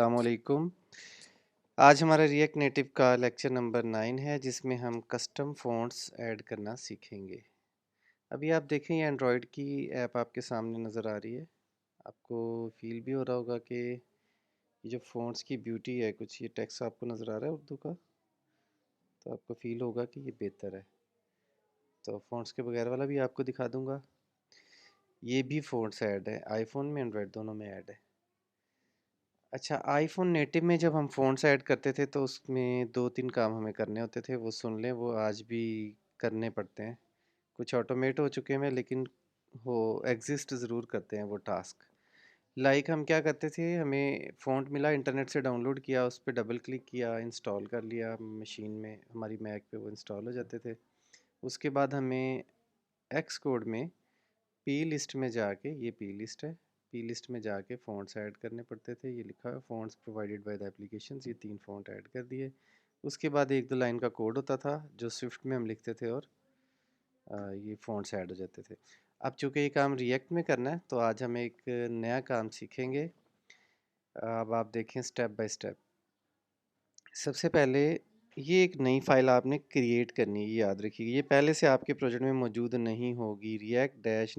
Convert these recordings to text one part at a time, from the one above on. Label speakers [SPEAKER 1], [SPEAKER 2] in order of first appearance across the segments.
[SPEAKER 1] अस्सलामुअलैकुम। आज हमारा रिएक्ट नेटिव का लेक्चर नंबर 9 है जिसमें हम कस्टम फ़ॉन्ट्स ऐड करना सीखेंगे। अभी आप देखें ये एंड्रॉयड की ऐप आपके सामने नज़र आ रही है। आपको फ़ील भी हो रहा होगा कि ये जो फ़ॉन्ट्स की ब्यूटी है, कुछ ये टेक्स्ट आपको नज़र आ रहा है उर्दू का, तो आपको फ़ील होगा कि ये बेहतर है। तो फ़ॉन्ट्स के बगैर वाला भी आपको दिखा दूँगा। ये भी फ़ॉन्ट्स ऐड है, आईफ़ोन में एंड्रॉयड दोनों में ऐड है। अच्छा, आईफ़ोन नेटिव में जब हम फ़ॉन्ट्स ऐड करते थे तो उसमें 2-3 काम हमें करने होते थे, वो सुन लें, वो आज भी करने पड़ते हैं। कुछ ऑटोमेट हो चुके हैं लेकिन वो एग्ज़िस्ट ज़रूर करते हैं वो टास्क। लाइक हम क्या करते थे, हमें फ़ॉन्ट मिला, इंटरनेट से डाउनलोड किया, उस पे डबल क्लिक किया, इंस्टॉल कर लिया मशीन में, हमारी मैक पे वो इंस्टॉल हो जाते थे। उसके बाद हमें एक्स कोड में पी लिस्ट में जाके, ये पी लिस्ट है, पी लिस्ट में जाके फ़ॉन्ट्स ऐड करने पड़ते थे। ये लिखा है fonts provided by the applications, ये 3 फ़ॉन्ट ऐड कर दिए। उसके बाद 1-2 लाइन का कोड होता था जो स्विफ्ट में हम लिखते थे और ये फ़ॉन्ट्स ऐड हो जाते थे। अब चूँकि ये काम रिएक्ट में करना है तो आज हम एक नया काम सीखेंगे। अब आप देखें स्टेप बाय स्टेप। सबसे पहले ये एक नई फ़ाइल आपने क्रिएट करनी है, ये याद रखिए। ये पहले से आपके प्रोजेक्ट में मौजूद नहीं होगी। Dash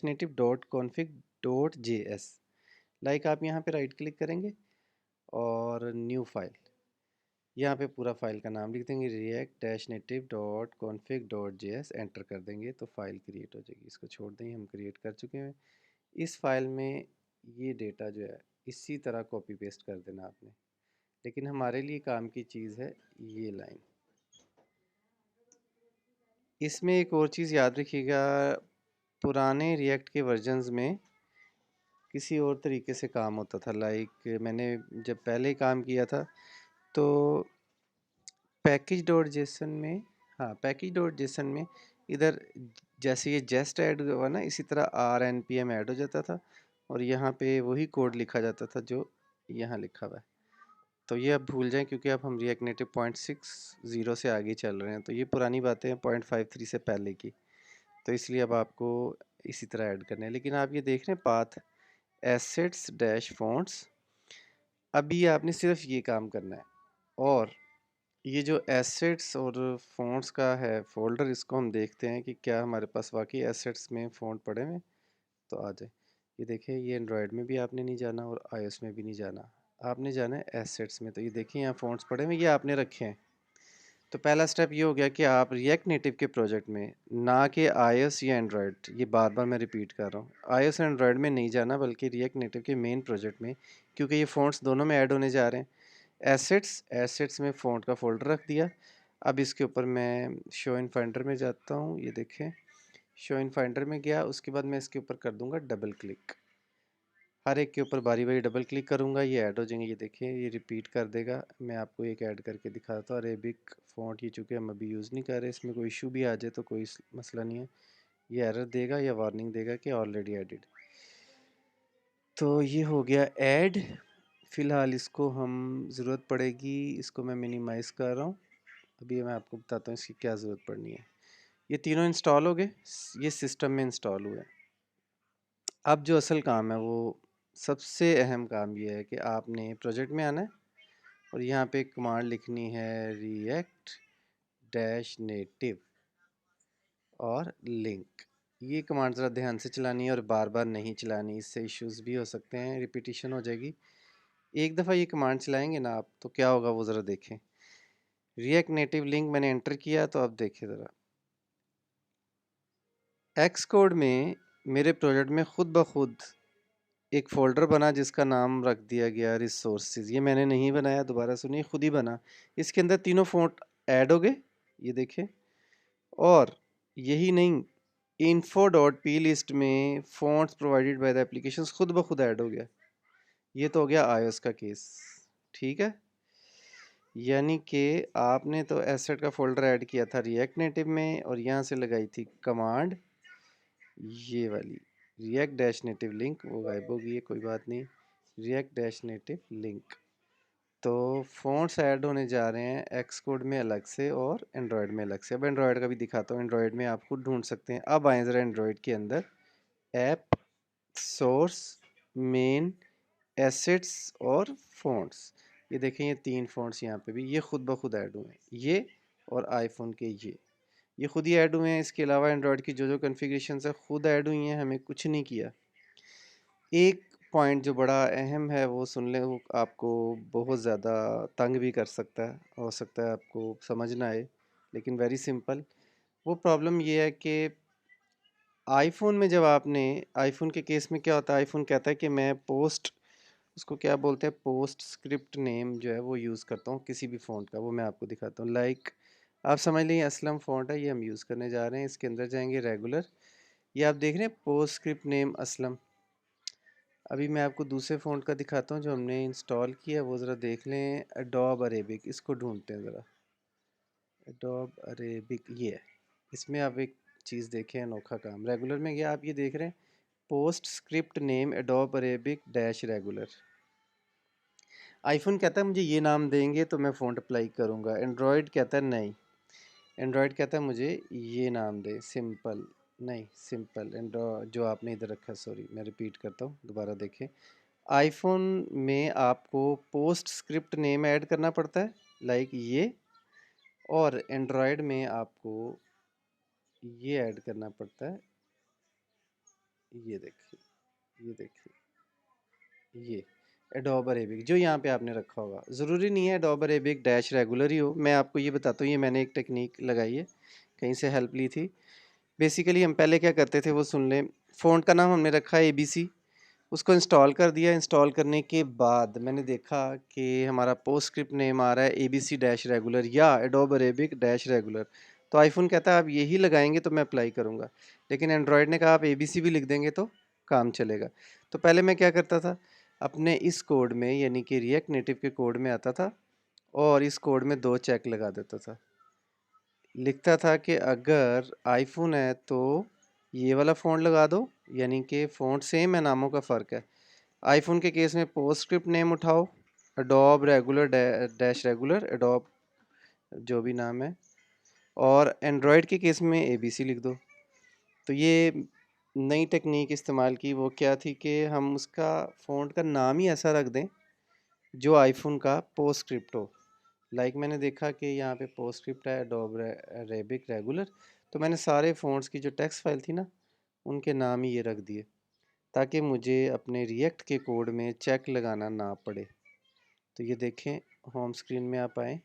[SPEAKER 1] native dot config dot JS. Like आप यहाँ पे राइट क्लिक करेंगे और न्यू फ़ाइल, यहाँ पे पूरा फ़ाइल का नाम लिख देंगे, react-native.config.js, एंटर कर देंगे तो फ़ाइल क्रिएट हो जाएगी। इसको छोड़ देंगे, हम क्रिएट कर चुके हैं। इस फ़ाइल में ये डेटा जो है इसी तरह कॉपी पेस्ट कर देना आपने, लेकिन हमारे लिए काम की चीज़ है ये लाइन। इसमें एक और चीज़ याद रखिएगा, पुराने रिएक्ट के वर्जन्स में किसी और तरीके से काम होता था। लाइक मैंने जब पहले काम किया था तो पैकेज डॉट जेसन में, हाँ पैकेज डॉट जेसन में इधर जैसे ये जेस्ट ऐड हुआ ना, इसी तरह R N P M add हो जाता था और यहाँ पे वही कोड लिखा जाता था जो यहाँ लिखा हुआ है। तो ये अब भूल जाएं क्योंकि अब हम रिएक्ट नेटिव 0.60 से आगे चल रहे हैं, तो ये पुरानी बातें हैं 0.53 से पहले की, तो इसलिए अब आपको इसी तरह ऐड करने हैं। लेकिन आप ये देख रहे हैं पाथ एसेट्स डैश फॉन्ट्स, अभी आपने सिर्फ ये काम करना है। और ये जो एसेट्स और फ़ॉन्ट्स का है फ़ोल्डर, इसको हम देखते हैं कि क्या हमारे पास वाकई एसेट्स में फ़ॉन्ट पड़े हुए हैं। तो आ जाए, ये देखिए, ये एंड्रॉयड में भी आपने नहीं जाना और आईओएस में भी नहीं जाना, आपने जाना है एसेट्स में। तो ये देखिए यहाँ फ़ॉन्ट्स पड़े हुए, ये आपने रखे हैं। तो पहला स्टेप ये हो गया कि आप रिएक्ट नेटिव के प्रोजेक्ट में, ना कि आईओएस या एंड्रॉयड, ये बार बार मैं रिपीट कर रहा हूँ, आईओएस और एंड्रॉयड में नहीं जाना बल्कि रिएक्ट नेटिव के मेन प्रोजेक्ट में, क्योंकि ये फ़ॉन्ट्स दोनों में ऐड होने जा रहे हैं। एसेट्स में फ़ॉन्ट का फ़ोल्डर रख दिया। अब इसके ऊपर मैं शो इन फाइंडर में जाता हूँ, ये देखें शो इन फाइंडर में गया, उसके बाद मैं इसके ऊपर कर दूंगा डबल क्लिक। हर एक के ऊपर बारी बारी डबल क्लिक करूंगा, ये ऐड हो जाएंगे। ये देखें ये रिपीट कर देगा। मैं आपको एक ऐड करके दिखाता हूँ, अरेबिक फ़ॉन्ट, ये चूँकि हम अभी यूज़ नहीं कर रहे, इसमें कोई इशू भी आ जाए तो कोई मसला नहीं है, ये एरर देगा या वार्निंग देगा कि ऑलरेडी एडिड। तो ये हो गया ऐड। फ़िलहाल इसको हम ज़रूरत पड़ेगी, इसको मैं मिनिमाइज़ कर रहा हूँ। अभी मैं आपको बताता हूँ इसकी क्या ज़रूरत पड़नी है। ये तीनों इंस्टॉल हो गए, ये सिस्टम में इंस्टॉल हुए। अब जो असल काम है, वो सबसे अहम काम ये है कि आपने प्रोजेक्ट में आना है और यहाँ पे कमांड लिखनी है रिएक्ट डैश नेटिव और लिंक। ये कमांड ज़रा ध्यान से चलानी है और बार बार नहीं चलानी, इससे इश्यूज़ भी हो सकते हैं, रिपीटिशन हो जाएगी। एक दफ़ा ये कमांड चलाएंगे ना आप, तो क्या होगा वो ज़रा देखें। रिएक्ट नेटिव लिंक मैंने एंटर किया, तो अब देखिए ज़रा एक्स कोड में मेरे प्रोजेक्ट में खुद ब खुद एक फ़ोल्डर बना जिसका नाम रख दिया गया रिसोर्सेज। ये मैंने नहीं बनाया, दोबारा सुनिए, खुद ही बना। इसके अंदर तीनों फ़ॉन्ट ऐड हो गए, ये देखें। और यही नहीं, info डॉट पी लिस्ट में fonts provided by the applications खुद ब खुद ऐड हो गया। ये तो हो गया iOS का केस, ठीक है। यानी कि आपने तो एसेट का फ़ोल्डर ऐड किया था रिएक्ट नेटिव में और यहाँ से लगाई थी कमांड ये वाली रिएक्ट डैश नेटिव लिंक, वो गायब हो गई है, कोई बात नहीं। रिएक्ट डैश नेटिव लिंक, तो फ़ॉन्ट्स ऐड होने जा रहे हैं एक्स कोड में अलग से और एंड्रॉयड में अलग से। अब एंड्रॉयड का भी दिखाता हूँ, एंड्रॉयड में आप खुद ढूंढ सकते हैं। अब आएँ ज़रा एंड्रॉयड के अंदर, ऐप सोर्स मेन एसेट्स और फ़ॉन्ट्स। ये देखें, ये 3 फ़ॉन्ट्स यहाँ पे भी ये खुद ब खुद ऐड हुए हैं, ये और आईफ़ोन के ये खुद ही ऐड हुए हैं। इसके अलावा एंड्रॉयड की जो कॉन्फ़िगरेशंस है खुद ऐड हुई हैं, हमें कुछ नहीं किया। एक पॉइंट जो बड़ा अहम है वो सुन लें, वो आपको बहुत ज़्यादा तंग भी कर सकता है, हो सकता है आपको समझ ना आए, लेकिन वेरी सिंपल। वो प्रॉब्लम ये है कि आईफ़ोन में जब आपने आईफ़ोन के केस में क्या होता है, आईफ़ोन कहता है कि मैं उसको क्या बोलते हैं, पोस्ट स्क्रिप्ट नेम जो है वो यूज़ करता हूँ किसी भी फ़ॉन्ट का। वो मैं आपको दिखाता हूँ। लाइक आप समझ लें, असलम फ़ॉन्ट है, ये हम यूज़ करने जा रहे हैं। इसके अंदर जाएंगे रेगुलर, ये आप देख रहे हैं पोस्ट स्क्रिप्ट नेम असलम। अभी मैं आपको दूसरे फ़ॉन्ट का दिखाता हूँ जो हमने इंस्टॉल किया, वो ज़रा देख लें। एडोब अरेबिक, इसको ढूंढते हैं ज़रा। एडोब अरेबिक ये है। इसमें आप एक चीज़ देखें, अनोखा काम। रेगुलर में गया, आप ये देख रहे हैं post script name adobe Arabic dash regular. IPhone कहता है मुझे ये नाम देंगे तो मैं फ़ॉन्ट अप्लाई करूँगा। एंड्रॉयड कहता है नहीं, एंड्रॉयड कहता है मुझे ये नाम दे, सिंपल। नहीं, सिंपल एंड्रॉयड जो आपने इधर रखा, सॉरी मैं रिपीट करता हूँ, दोबारा देखें। आईफोन में आपको पोस्ट स्क्रिप्ट नेम ऐड करना पड़ता है, लाइक ये। और एंड्रॉयड में आपको ये ऐड करना पड़ता है, ये देखिए, ये देखिए, ये एडोब अरेबिक जो यहाँ पे आपने रखा होगा। ज़रूरी नहीं है एडोब अरेबिक डैश रेगुलर ही हो, मैं आपको ये बताता हूँ। ये मैंने एक टेक्निक लगाई है, कहीं से हेल्प ली थी। बेसिकली हम पहले क्या करते थे वो सुन लें। फ़ॉन्ट का नाम हमने रखा है ABC, उसको इंस्टॉल कर दिया। इंस्टॉल करने के बाद मैंने देखा कि हमारा पोस्ट स्क्रिप्ट नेम आ रहा है ABC डैश रेगुलर या एडोब अरेबिक डैश रेगुलर। तो आईफोन कहता है आप यही लगाएंगे तो मैं अप्लाई करूँगा, लेकिन एंड्रॉयड ने कहा आप ABC भी लिख देंगे तो काम चलेगा। तो पहले मैं क्या करता था, अपने इस कोड में यानी कि रिएक्ट नेटिव के कोड में आता था और इस कोड में 2 चेक लगा देता था। लिखता था कि अगर आईफोन है तो ये वाला फ़ॉन्ट लगा दो, यानी कि फ़ॉन्ट सेम है, नामों का फ़र्क है। आईफोन के केस में पोस्ट स्क्रिप्ट नेम उठाओ, adobe regular dash regular, adobe जो भी नाम है। और एंड्रॉयड के केस में ABC लिख दो। तो ये नई टेक्निक इस्तेमाल की, वो क्या थी कि हम उसका फ़ॉन्ट का नाम ही ऐसा रख दें जो आईफोन का पोस्ट स्क्रिप्ट हो। लाइक मैंने देखा कि यहाँ पे पोस्ट स्क्रिप्ट है एडोब अरेबिक रेगुलर, तो मैंने सारे फ़ॉन्ट्स की जो टेक्स्ट फाइल थी ना, उनके नाम ही ये रख दिए, ताकि मुझे अपने रिएक्ट के कोड में चेक लगाना ना पड़े। तो ये देखें, होम स्क्रीन में आप आएँ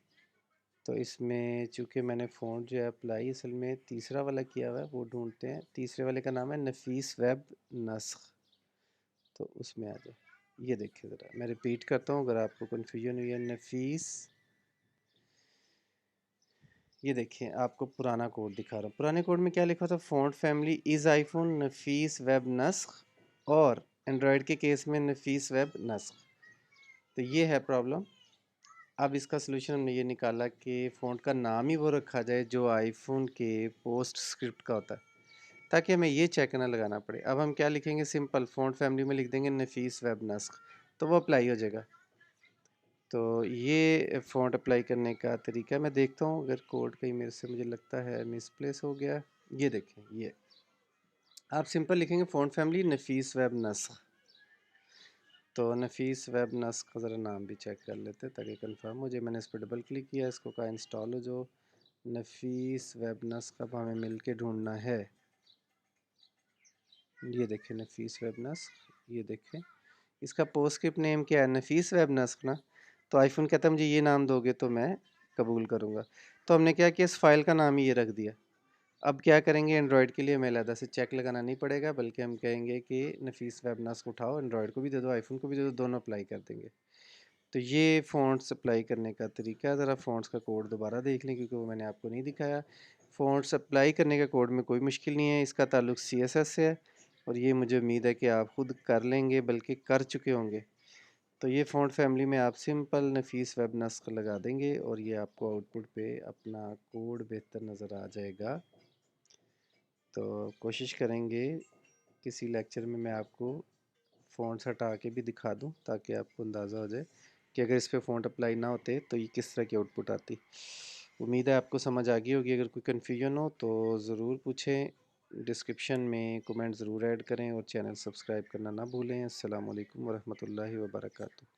[SPEAKER 1] तो इसमें चूँकि मैंने फ़ॉन्ट जो है अप्लाई असल में तीसरा वाला किया हुआ है, वो ढूंढते हैं। तीसरे वाले का नाम है नफीस वेब नस्ख, तो उसमें आ जाए। ये देखिए ज़रा, मैं रिपीट करता हूँ अगर आपको कन्फ्यूजन हुई है। नफीस, ये देखिए आपको पुराना कोड दिखा रहा हूँ। पुराने कोड में क्या लिखा था, font family is iPhone Nafees web Naskh, और एंड्रॉयड के केस में नफीस वेब नस्ख। तो ये है प्रॉब्लम। अब इसका सलूशन हमने ये निकाला कि फ़ॉन्ट का नाम ही वो रखा जाए जो आईफोन के पोस्ट स्क्रिप्ट का होता है, ताकि हमें ये चेक ना लगाना पड़े। अब हम क्या लिखेंगे, सिंपल फ़ॉन्ट फैमिली में लिख देंगे नफीस वेब नस्ख, तो वो अप्लाई हो जाएगा। तो ये फ़ॉन्ट अप्लाई करने का तरीका मैं देखता हूँ, अगर कोड कहीं मेरे से मुझे लगता है मिसप्लेस हो गया। ये देखें, ये आप सिंपल लिखेंगे फ़ॉन्ट फैमिली नफीस वेब नस्ख। तो नफीस वेब नस्ख का ज़रा नाम भी चेक कर लेते ताकि कंफर्म हो जाए। मैंने इस पर डबल क्लिक किया, इसको कहा इंस्टॉल हो जो। नफीस वेब नस्ख अब हमें मिल के ढूंढना है। ये देखें नफीस वेब नस्ख, ये देखें इसका पोस्ट स्क्रिप्ट नेम क्या है, नफीस वेब नस्ख ना। तो आईफोन कहता है मुझे ये नाम दोगे तो मैं कबूल करूँगा। तो हमने क्या किया, इस फाइल का नाम ही ये रख दिया। अब क्या करेंगे, एंड्रॉयड के लिए हमें अलग से चेक लगाना नहीं पड़ेगा, बल्कि हम कहेंगे कि नफीस वेब नस्ख उठाओ, एंड्रॉयड को भी दे दो, आईफोन को भी दे दो, दोनों अप्लाई कर देंगे। तो ये फ़ॉन्ट्स अप्लाई करने का तरीका है। ज़रा फ़ॉन्ट्स का कोड दोबारा देख लें क्योंकि वो मैंने आपको नहीं दिखाया। फ़ॉन्ट्स अप्लाई करने का कोड में कोई मुश्किल नहीं है, इसका ताल्लुक CSS से है, और ये मुझे उम्मीद है कि आप ख़ुद कर लेंगे, बल्कि कर चुके होंगे। तो ये फ़ॉन्ट फैमिली में आप सिंपल नफीस वेब नस्ख लगा देंगे और ये आपको आउटपुट पे अपना कोड बेहतर नज़र आ जाएगा। तो कोशिश करेंगे किसी लेक्चर में मैं आपको फ़ॉन्ट्स हटा के भी दिखा दूं, ताकि आपको अंदाज़ा हो जाए कि अगर इस पे फ़ॉन्ट अप्लाई ना होते तो ये किस तरह की आउटपुट आती। उम्मीद है आपको समझ आ गई होगी। अगर कोई कन्फ्यूजन हो तो ज़रूर पूछें। डिस्क्रिप्शन में कमेंट ज़रूर ऐड करें और चैनल सब्सक्राइब करना ना भूलें। अस्सलाम वालेकुम वरहमतुल्लाहि वबरकातुहू।